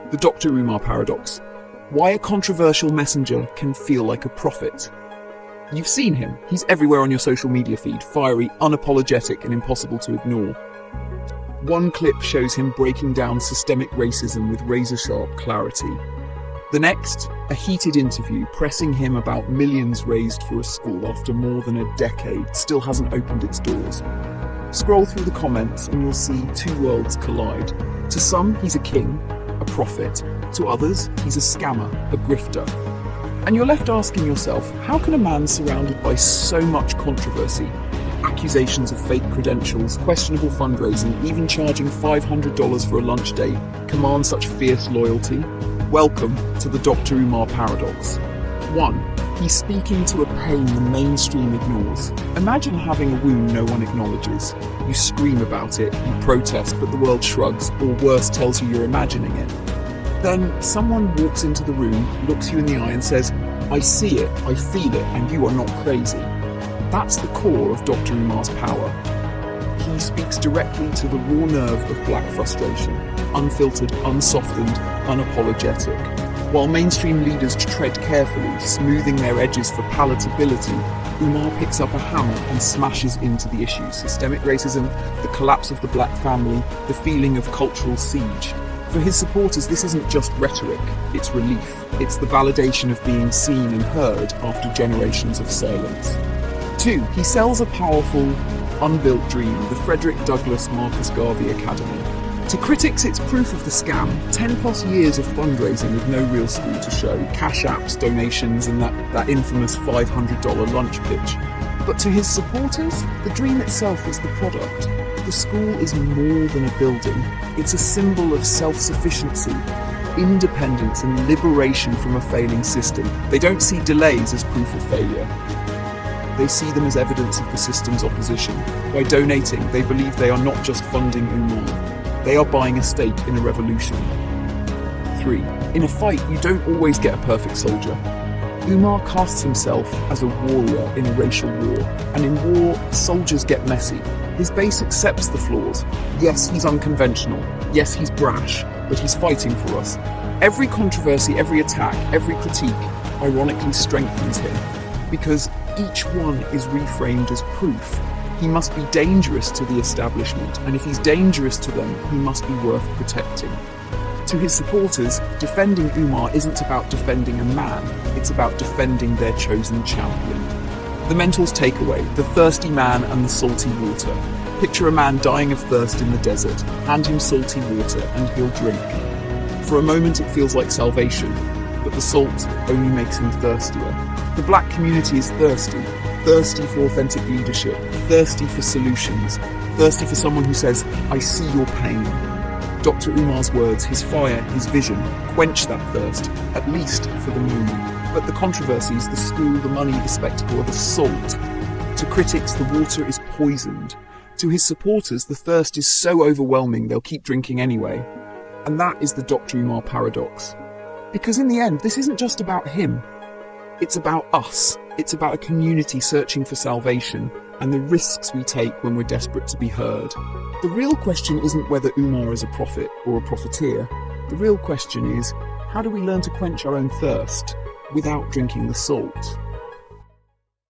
The Dr. Umar paradox. Why a controversial messenger can feel like a prophet. You've seen him. He's everywhere on your social media feed, fiery, unapologetic, and impossible to ignore. One clip shows him breaking down systemic racism with razor-sharp clarity. The next, a heated interview pressing him about millions raised for a school after more than a decade still hasn't opened its doors. Scroll through the comments and you'll see two worlds collide. To some, he's a king, a prophet. To others, he's a scammer, a grifter. And you're left asking yourself, how can a man surrounded by so much controversy, accusations of fake credentials, questionable fundraising, even charging $500 for a lunch date, command such fierce loyalty? Welcome to the Dr. Umar paradox. 1. He's speaking to a pain the mainstream ignores. Imagine having a wound no one acknowledges. You scream about it, you protest, but the world shrugs, or worse, tells you you're imagining it. Then someone walks into the room, looks you in the eye and says, I see it, I feel it, and you are not crazy. That's the core of Dr. Umar's power. He speaks directly to the raw nerve of black frustration, unfiltered, unsoftened, unapologetic. While mainstream leaders tread carefully, smoothing their edges for palatability, Umar picks up a hammer and smashes into the issues. Systemic racism, the collapse of the black family, the feeling of cultural siege. For his supporters, this isn't just rhetoric, it's relief. It's the validation of being seen and heard after generations of silence. 2. He sells a powerful, unbuilt dream, the Frederick Douglass Marcus Garvey Academy. To critics, it's proof of the scam. 10 plus years of fundraising with no real school to show, cash apps, donations, and that infamous $500 lunch pitch. But to his supporters, the dream itself is the product. The school is more than a building. It's a symbol of self-sufficiency, independence, and liberation from a failing system. They don't see delays as proof of failure. They see them as evidence of the system's opposition. By donating, they believe they are not just funding Umar. They are buying a stake in a revolution. 3. In a fight, you don't always get a perfect soldier. Umar casts himself as a warrior in a racial war, and in war, soldiers get messy. His base accepts the flaws. Yes, he's unconventional. Yes, he's brash, but he's fighting for us. Every controversy, every attack, every critique, ironically strengthens him, because each one is reframed as proof. He must be dangerous to the establishment, and if he's dangerous to them, he must be worth protecting. To his supporters, defending Umar isn't about defending a man, it's about defending their chosen champion. The mentor's takeaway, the thirsty man and the salty water. Picture a man dying of thirst in the desert, hand him salty water and he'll drink. For a moment it feels like salvation, but the salt only makes him thirstier. The black community is thirsty for authentic leadership, thirsty for solutions, thirsty for someone who says, I see your pain. Dr. Umar's words, his fire, his vision, quench that thirst, at least for the moment. But the controversies, the school, the money, the spectacle are the salt. To critics, the water is poisoned. To his supporters, the thirst is so overwhelming they'll keep drinking anyway. And that is the Dr. Umar paradox. Because in the end, this isn't just about him. It's about us. It's about a community searching for salvation and the risks we take when we're desperate to be heard. The real question isn't whether Umar is a prophet or a profiteer. The real question is, how do we learn to quench our own thirst without drinking the salt?